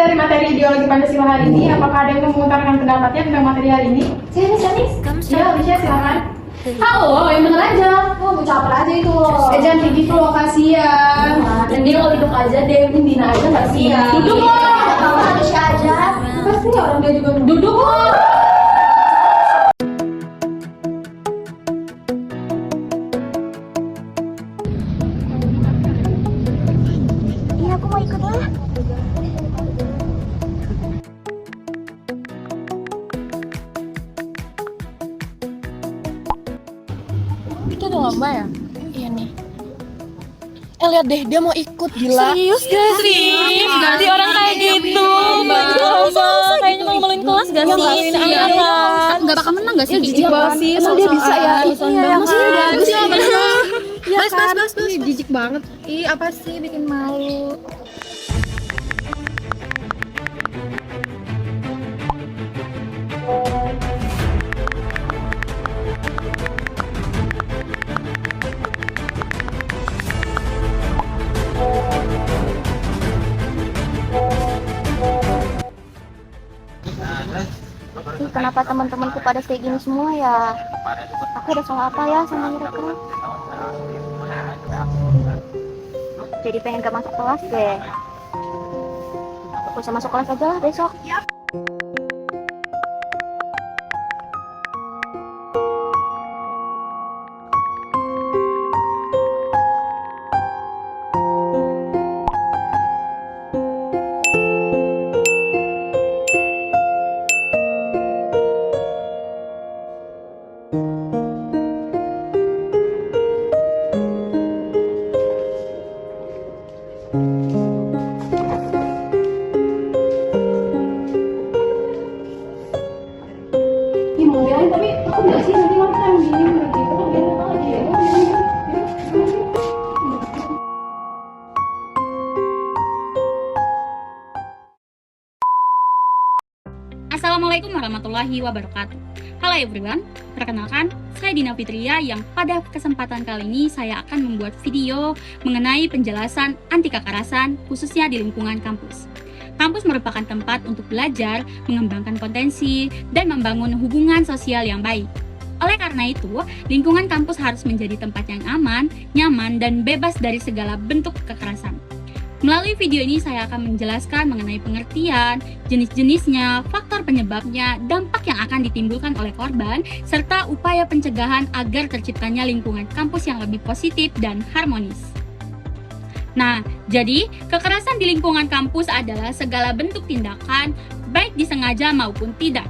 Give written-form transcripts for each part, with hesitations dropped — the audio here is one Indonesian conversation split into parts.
dari materi ideologi Pancasila hari ini. Apakah ada yang mengutarakan pendapatnya tentang materi hari ini? Sanis. Iya, bisa silakan. Halo, yang bener aja. Oh, mau caper aja itu. Jangan kayak gitu loh, kasihan. Dan dia kalau duduk aja deh, Dina aja nggak siap. Duduk loh. Manusia aja. Pasti orang dia juga duduk loh. Iya, aku mau ikut lah. Itu udah lomba ya? Iya nih. Lihat deh, dia mau ikut, gila. Serius gak sih? Ganti orang kayak gitu. Lomba, kayaknya malu-maluin kelas gak sih? Gak bakal menang gak sih? Jijik banget sih. Emang dia bisa ya? Iya, masih bagus ya. Bas. Jijik banget. Ih, apa sih bikin malu? Ih, kenapa teman-temanku pada kayak gini semua ya? Aku ada salah apa ya sama mereka? Jadi pengen gak masuk kelas deh. Aku bisa masuk kelas aja lah besok. Ih, mau biarin tapi aku nggak sih nanti makan yang gini gitu. Kan biarin aja ya. Assalamualaikum warahmatullahi wabarakatuh. Halo everyone, perkenalkan saya Dina Fitria yang pada kesempatan kali ini saya akan membuat video mengenai penjelasan anti kekerasan khususnya di lingkungan kampus. Kampus merupakan tempat untuk belajar, mengembangkan potensi, dan membangun hubungan sosial yang baik. Oleh karena itu, lingkungan kampus harus menjadi tempat yang aman, nyaman, dan bebas dari segala bentuk kekerasan. Melalui video ini saya akan menjelaskan mengenai pengertian, jenis-jenisnya, faktor penyebabnya, dampak yang akan ditimbulkan oleh korban, serta upaya pencegahan agar terciptanya lingkungan kampus yang lebih positif dan harmonis. Nah, jadi kekerasan di lingkungan kampus adalah segala bentuk tindakan, baik disengaja maupun tidak,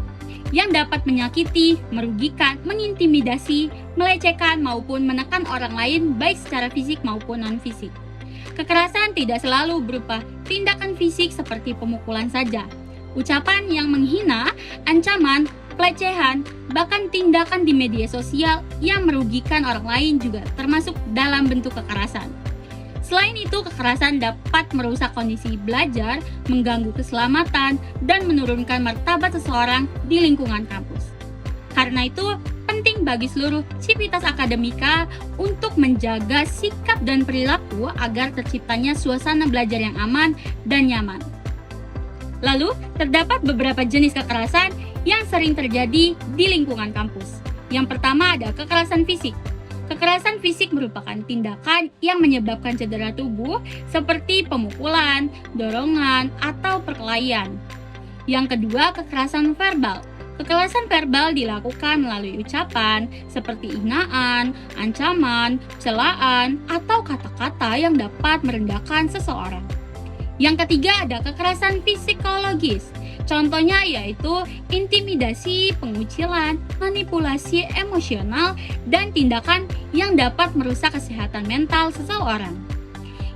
yang dapat menyakiti, merugikan, mengintimidasi, melecehkan maupun menekan orang lain baik secara fisik maupun non-fisik. Kekerasan tidak selalu berupa tindakan fisik seperti pemukulan saja. Ucapan yang menghina, ancaman, pelecehan, bahkan tindakan di media sosial yang merugikan orang lain juga termasuk dalam bentuk kekerasan. Selain itu, kekerasan dapat merusak kondisi belajar, mengganggu keselamatan, dan menurunkan martabat seseorang di lingkungan kampus. Karena itu, penting bagi seluruh sivitas akademika untuk menjaga sikap dan perilaku agar terciptanya suasana belajar yang aman dan nyaman. Lalu, terdapat beberapa jenis kekerasan yang sering terjadi di lingkungan kampus. Yang pertama ada kekerasan fisik. Kekerasan fisik merupakan tindakan yang menyebabkan cedera tubuh seperti pemukulan, dorongan, atau perkelahian. Yang kedua, kekerasan verbal. Kekerasan verbal dilakukan melalui ucapan seperti hinaan, ancaman, celaan, atau kata-kata yang dapat merendahkan seseorang. Yang ketiga ada kekerasan psikologis. Contohnya yaitu intimidasi, pengucilan, manipulasi emosional, dan tindakan yang dapat merusak kesehatan mental seseorang.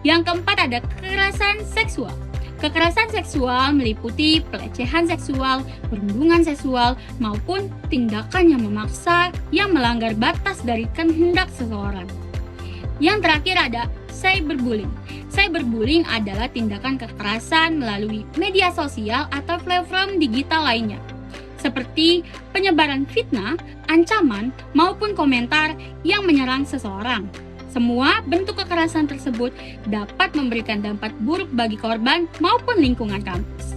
Yang keempat ada kekerasan seksual. Kekerasan seksual meliputi pelecehan seksual, perundungan seksual, maupun tindakan yang memaksa yang melanggar batas dari kehendak seseorang. Yang terakhir ada cyberbullying. Cyberbullying adalah tindakan kekerasan melalui media sosial atau platform digital lainnya, seperti penyebaran fitnah, ancaman, maupun komentar yang menyerang seseorang. Semua bentuk kekerasan tersebut dapat memberikan dampak buruk bagi korban maupun lingkungan kampus.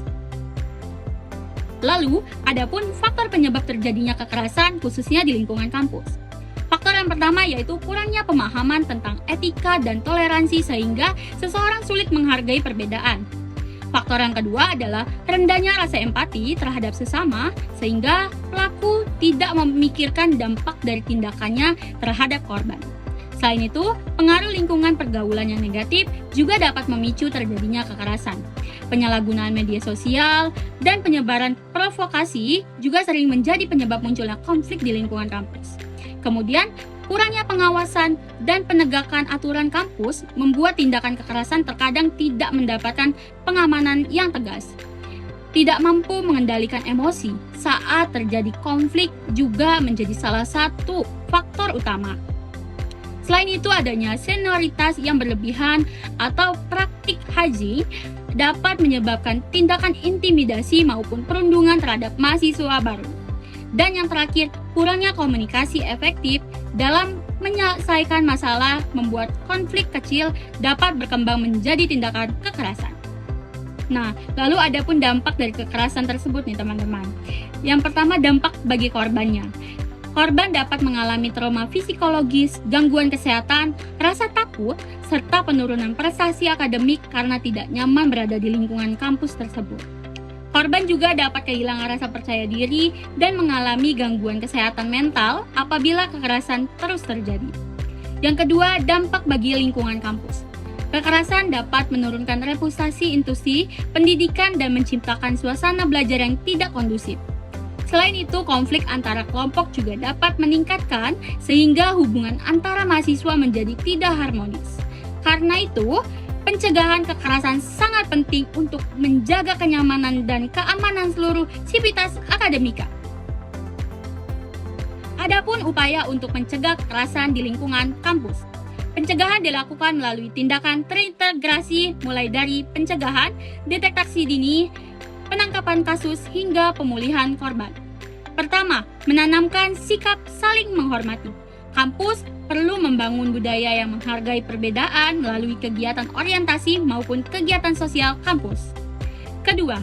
Lalu, adapun faktor penyebab terjadinya kekerasan khususnya di lingkungan kampus. Faktor yang pertama yaitu kurangnya pemahaman tentang etika dan toleransi sehingga seseorang sulit menghargai perbedaan. Faktor yang kedua adalah rendahnya rasa empati terhadap sesama sehingga pelaku tidak memikirkan dampak dari tindakannya terhadap korban. Selain itu, pengaruh lingkungan pergaulan yang negatif juga dapat memicu terjadinya kekerasan. Penyalahgunaan media sosial dan penyebaran provokasi juga sering menjadi penyebab munculnya konflik di lingkungan kampus. Kemudian, kurangnya pengawasan dan penegakan aturan kampus membuat tindakan kekerasan terkadang tidak mendapatkan pengamanan yang tegas. Tidak mampu mengendalikan emosi saat terjadi konflik juga menjadi salah satu faktor utama. Selain itu, adanya senioritas yang berlebihan atau praktik hazing dapat menyebabkan tindakan intimidasi maupun perundungan terhadap mahasiswa baru. Dan yang terakhir, kurangnya komunikasi efektif dalam menyelesaikan masalah membuat konflik kecil dapat berkembang menjadi tindakan kekerasan. Nah, lalu adapun dampak dari kekerasan tersebut nih teman-teman. Yang pertama, dampak bagi korbannya. Korban dapat mengalami trauma psikologis, gangguan kesehatan, rasa takut, serta penurunan prestasi akademik karena tidak nyaman berada di lingkungan kampus tersebut. Korban juga dapat kehilangan rasa percaya diri dan mengalami gangguan kesehatan mental apabila kekerasan terus terjadi. Yang kedua, dampak bagi lingkungan kampus. Kekerasan dapat menurunkan reputasi institusi pendidikan dan menciptakan suasana belajar yang tidak kondusif. Selain itu, konflik antara kelompok juga dapat meningkatkan sehingga hubungan antara mahasiswa menjadi tidak harmonis. Karena itu, pencegahan kekerasan sangat penting untuk menjaga kenyamanan dan keamanan seluruh sivitas akademika. Adapun upaya untuk mencegah kekerasan di lingkungan kampus. Pencegahan dilakukan melalui tindakan terintegrasi mulai dari pencegahan, deteksi dini, penangkapan kasus hingga pemulihan korban. Pertama, menanamkan sikap saling menghormati. Kampus perlu membangun budaya yang menghargai perbedaan melalui kegiatan orientasi maupun kegiatan sosial kampus. Kedua,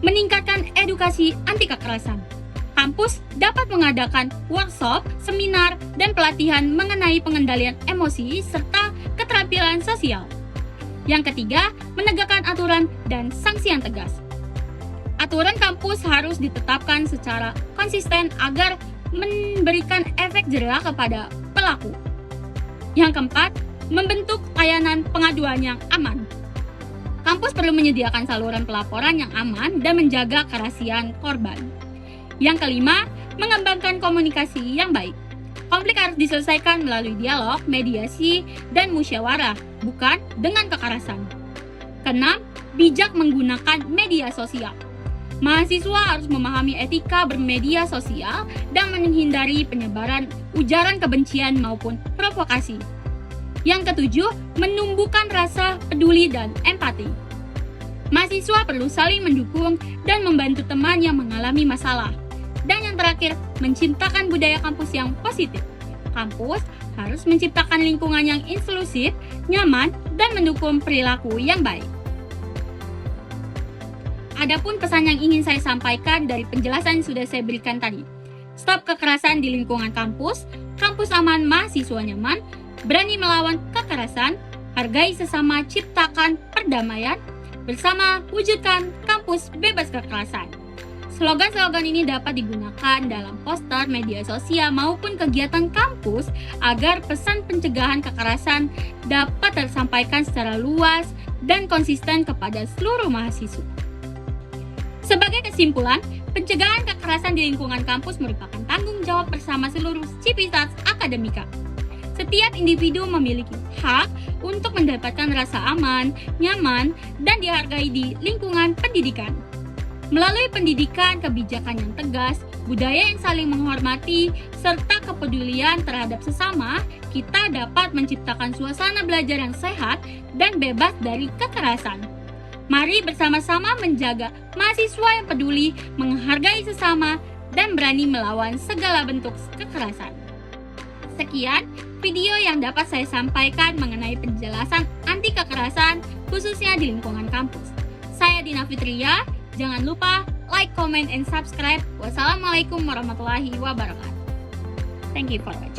meningkatkan edukasi anti kekerasan. Kampus dapat mengadakan workshop, seminar, dan pelatihan mengenai pengendalian emosi serta keterampilan sosial. Yang ketiga, menegakkan aturan dan sanksi yang tegas. Aturan kampus harus ditetapkan secara konsisten agar memberikan efek jera kepada pelaku. Yang keempat, membentuk layanan pengaduan yang aman. Kampus perlu menyediakan saluran pelaporan yang aman dan menjaga kerahasiaan korban. Yang kelima, mengembangkan komunikasi yang baik. Konflik harus diselesaikan melalui dialog, mediasi, dan musyawarah, bukan dengan kekerasan. Keenam, bijak menggunakan media sosial. Mahasiswa harus memahami etika bermedia sosial dan menghindari penyebaran ujaran kebencian maupun provokasi. Yang ketujuh, menumbuhkan rasa peduli dan empati. Mahasiswa perlu saling mendukung dan membantu teman yang mengalami masalah. Dan yang terakhir, menciptakan budaya kampus yang positif. Kampus harus menciptakan lingkungan yang inklusif, nyaman, dan mendukung perilaku yang baik. Adapun pesan yang ingin saya sampaikan dari penjelasan yang sudah saya berikan tadi. Stop kekerasan di lingkungan kampus, kampus aman, mahasiswa nyaman, berani melawan kekerasan, hargai sesama, ciptakan perdamaian, bersama wujudkan kampus bebas kekerasan. Slogan-slogan ini dapat digunakan dalam poster, media sosial, maupun kegiatan kampus agar pesan pencegahan kekerasan dapat tersampaikan secara luas dan konsisten kepada seluruh mahasiswa. Sebagai kesimpulan, pencegahan kekerasan di lingkungan kampus merupakan tanggung jawab bersama seluruh sivitas akademika. Setiap individu memiliki hak untuk mendapatkan rasa aman, nyaman, dan dihargai di lingkungan pendidikan. Melalui pendidikan, kebijakan yang tegas, budaya yang saling menghormati, serta kepedulian terhadap sesama, kita dapat menciptakan suasana belajar yang sehat dan bebas dari kekerasan. Mari bersama-sama menjaga mahasiswa yang peduli, menghargai sesama, dan berani melawan segala bentuk kekerasan. Sekian video yang dapat saya sampaikan mengenai penjelasan anti kekerasan khususnya di lingkungan kampus. Saya Dina Fitria, jangan lupa like, comment, and subscribe. Wassalamualaikum warahmatullahi wabarakatuh. Thank you for watching.